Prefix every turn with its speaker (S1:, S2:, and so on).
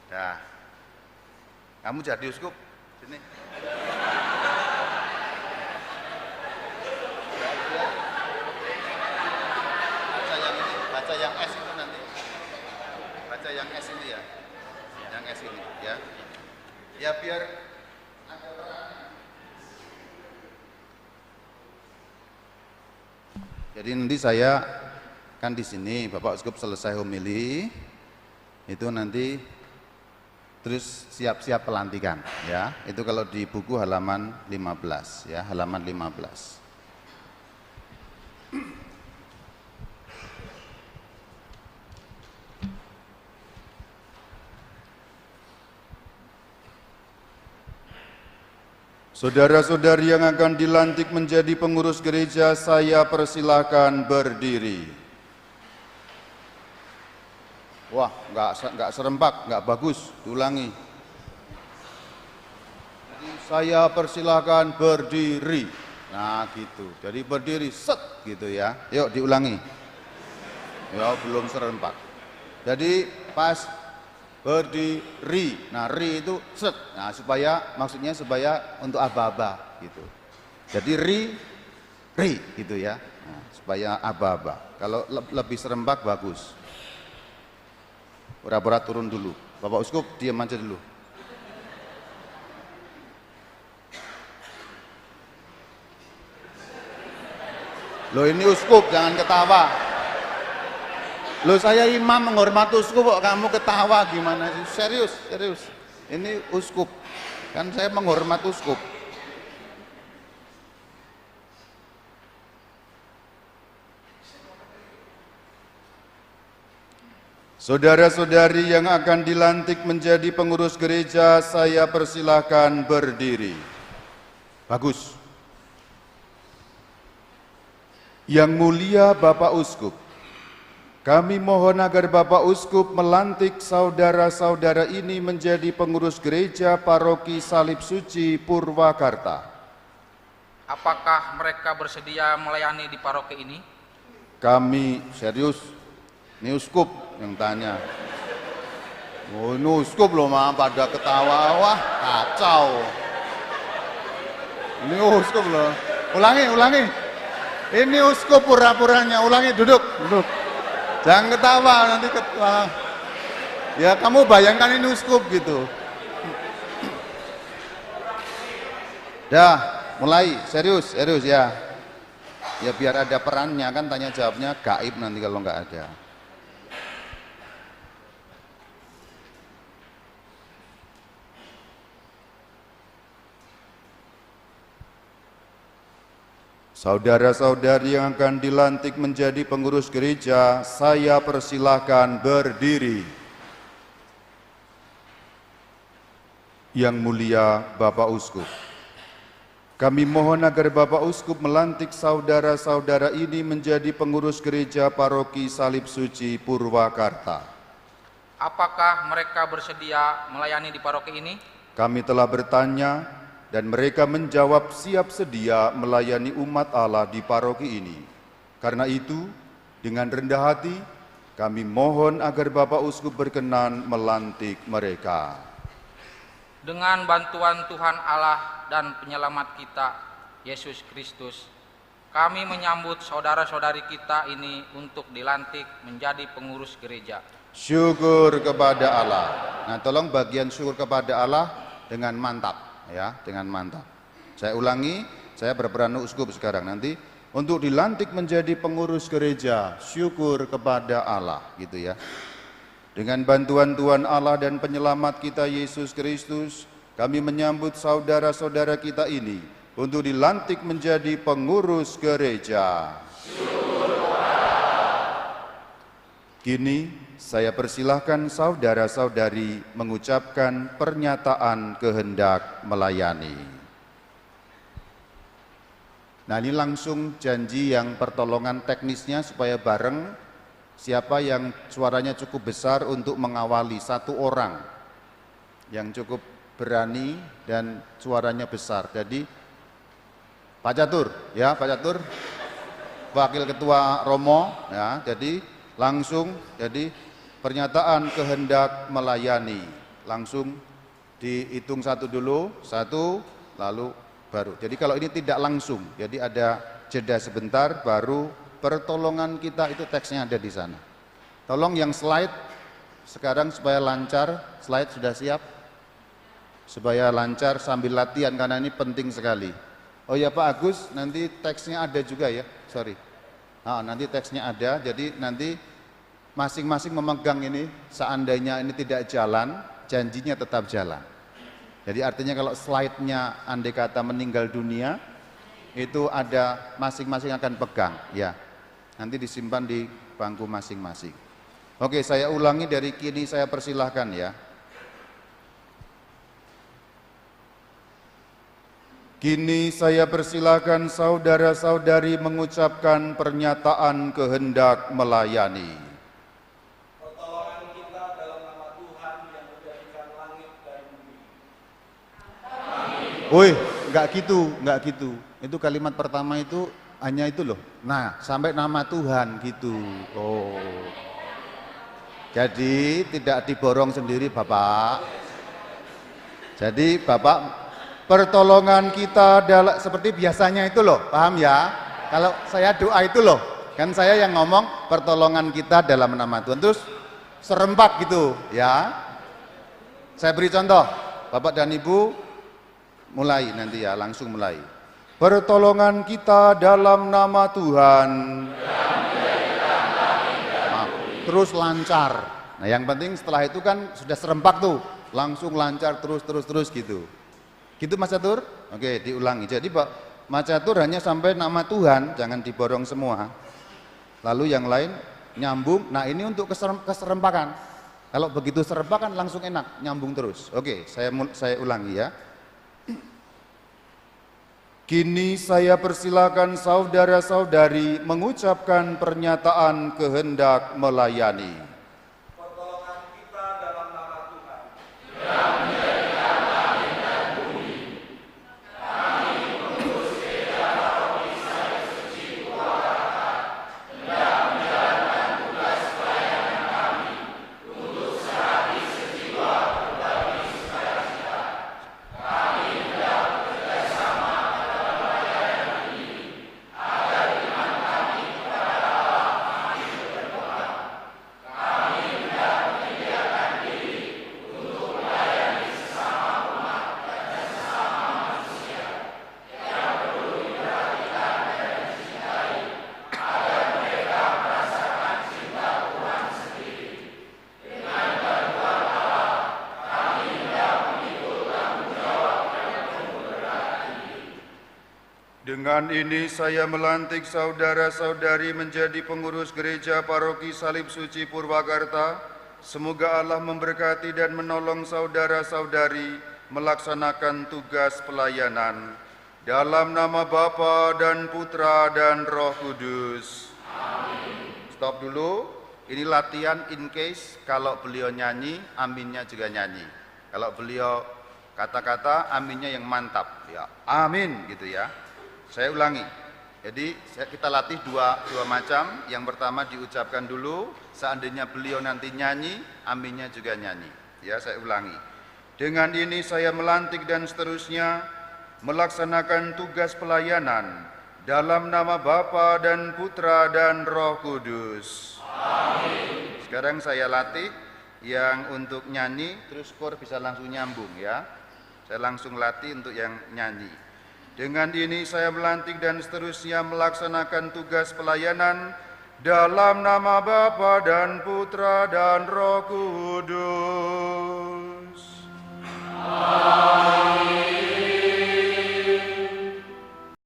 S1: Nah, kamu jadi uskup sini. Baca yang ini, baca yang S itu nanti. Baca yang S ini ya. Yang S ini ya. Ya biar ada perannya. Jadi nanti saya kan di sini Bapak Uskup selesai homili itu nanti terus siap-siap pelantikan ya. Itu kalau di buku halaman 15 ya, halaman 15. Saudara-saudari yang akan dilantik menjadi pengurus gereja, saya persilahkan berdiri. Wah, nggak serempak, nggak bagus, diulangi. Jadi saya persilahkan berdiri. Nah gitu, jadi berdiri, set gitu ya. Yuk diulangi. Ya belum serempak. Jadi pas berdiri, nah ri itu set, nah supaya maksudnya supaya untuk aba-aba gitu. Jadi ri gitu ya, nah, supaya aba-aba. Kalau lebih serempak bagus. Pura-pura turun dulu, Bapak Uskup diam aja dulu. Loh ini Uskup, jangan ketawa. Loh saya imam menghormati uskup kok kamu ketawa gimana sih? Serius, serius. Ini uskup. Kan saya menghormati uskup. Saudara-saudari yang akan dilantik menjadi pengurus gereja, saya persilahkan berdiri. Bagus. Yang mulia Bapak Uskup, kami mohon agar Bapak Uskup melantik saudara-saudara ini menjadi pengurus gereja Paroki Salib Suci Purwakarta.
S2: Apakah mereka bersedia melayani di paroki ini?
S1: Kami serius, ini Uskup yang tanya. Oh ini Uskup loh mah pada ketawa, wah kacau. Ini Uskup loh, ulangi. Ini Uskup pura-puranya, ulangi, duduk. Jangan ketawa nanti ketawa. Ya kamu bayangkan ini uskup gitu. Dah, mulai serius ya. Ya biar ada perannya kan tanya jawabnya gaib nanti kalau nggak ada. Saudara-saudari yang akan dilantik menjadi pengurus gereja, saya persilahkan berdiri. Yang mulia Bapak Uskup, kami mohon agar Bapak Uskup melantik saudara-saudara ini menjadi pengurus gereja Paroki Salib Suci Purwakarta.
S2: Apakah mereka bersedia melayani di paroki ini?
S1: Kami telah bertanya dan mereka menjawab siap sedia melayani umat Allah di paroki ini. Karena itu, dengan rendah hati, kami mohon agar Bapak Uskup berkenan melantik mereka.
S2: Dengan bantuan Tuhan Allah dan penyelamat kita, Yesus Kristus, kami menyambut saudara-saudari kita ini untuk dilantik menjadi pengurus gereja.
S1: Syukur kepada Allah. Nah, tolong bagian syukur kepada Allah dengan mantap. Ya, dengan mantap. Saya ulangi, saya berperan uskup sekarang nanti untuk dilantik menjadi pengurus gereja, syukur kepada Allah gitu ya. Dengan bantuan Tuhan Allah dan penyelamat kita Yesus Kristus, kami menyambut saudara-saudara kita ini untuk dilantik menjadi pengurus gereja. Kini saya persilahkan saudara-saudari mengucapkan pernyataan kehendak melayani. Nah ini langsung janji yang pertolongan teknisnya supaya bareng siapa yang suaranya cukup besar untuk mengawali satu orang yang cukup berani dan suaranya besar. Jadi Pak Catur ya, Pak Catur Wakil Ketua Romo ya, jadi langsung jadi pernyataan kehendak melayani. langsung dihitung satu dulu, satu, lalu baru. Jadi kalau ini tidak langsung, jadi ada jeda sebentar, baru pertolongan kita itu teksnya ada di sana. Tolong yang slide sekarang supaya lancar, slide sudah siap? Supaya lancar sambil latihan karena ini penting sekali. Oh ya Pak Agus, nanti teksnya ada juga ya, sorry. Nanti teksnya ada, jadi nanti masing-masing memegang ini, seandainya ini tidak jalan, janjinya tetap jalan. Jadi artinya kalau slide-nya andai kata meninggal dunia, itu ada masing-masing akan pegang, ya. Nanti disimpan di bangku masing-masing. Oke, saya ulangi dari kini saya persilahkan ya. Kini saya persilahkan saudara-saudari mengucapkan pernyataan kehendak melayani.
S3: Pertolongan kita dalam nama Tuhan yang menjadikan langit dan bumi.
S1: Woi, enggak gitu. Itu kalimat pertama itu hanya itu loh. Nah, sampai nama Tuhan gitu. Oh. Jadi tidak diborong sendiri Bapak. Jadi Bapak, pertolongan kita adalah seperti biasanya itu loh, paham ya? Kalau saya doa itu loh, kan saya yang ngomong pertolongan kita dalam nama Tuhan, terus serempak gitu ya. Saya beri contoh, Bapak dan Ibu mulai nanti ya, langsung mulai. Pertolongan kita dalam nama Tuhan. Terus lancar. Nah yang penting setelah itu kan sudah serempak tuh, langsung lancar terus gitu. Gitu Mas Catur? Oke, diulangi. Jadi Pak Mas Catur hanya sampai nama Tuhan, jangan diborong semua. Lalu yang lain nyambung. Nah ini untuk keserempakan. Kalau begitu serempakan langsung enak, nyambung terus. Oke, saya ulangi ya. Kini saya persilakan saudara-saudari mengucapkan pernyataan kehendak melayani.
S3: Pertolongan kita dalam nama Tuhan.
S1: Dengan ini saya melantik saudara-saudari menjadi pengurus gereja paroki Salib Suci Purwakarta. Semoga Allah memberkati dan menolong saudara-saudari melaksanakan tugas pelayanan. Dalam nama Bapa dan Putra dan Roh Kudus. Amin. Stop dulu. Ini latihan in case kalau beliau nyanyi, aminnya juga nyanyi. Kalau beliau kata-kata, aminnya yang mantap. Ya, amin gitu ya. Saya ulangi. Jadi kita latih dua macam. Yang pertama diucapkan dulu. Seandainya beliau nanti nyanyi, aminnya juga nyanyi. Ya, saya ulangi. Dengan ini saya melantik dan seterusnya melaksanakan tugas pelayanan dalam nama Bapa dan Putra dan Roh Kudus. Amin. Sekarang saya latih yang untuk nyanyi, terus skor bisa langsung nyambung ya. Saya langsung latih untuk yang nyanyi. Dengan ini saya melantik dan seterusnya melaksanakan tugas pelayanan dalam nama Bapa dan Putra dan Roh Kudus.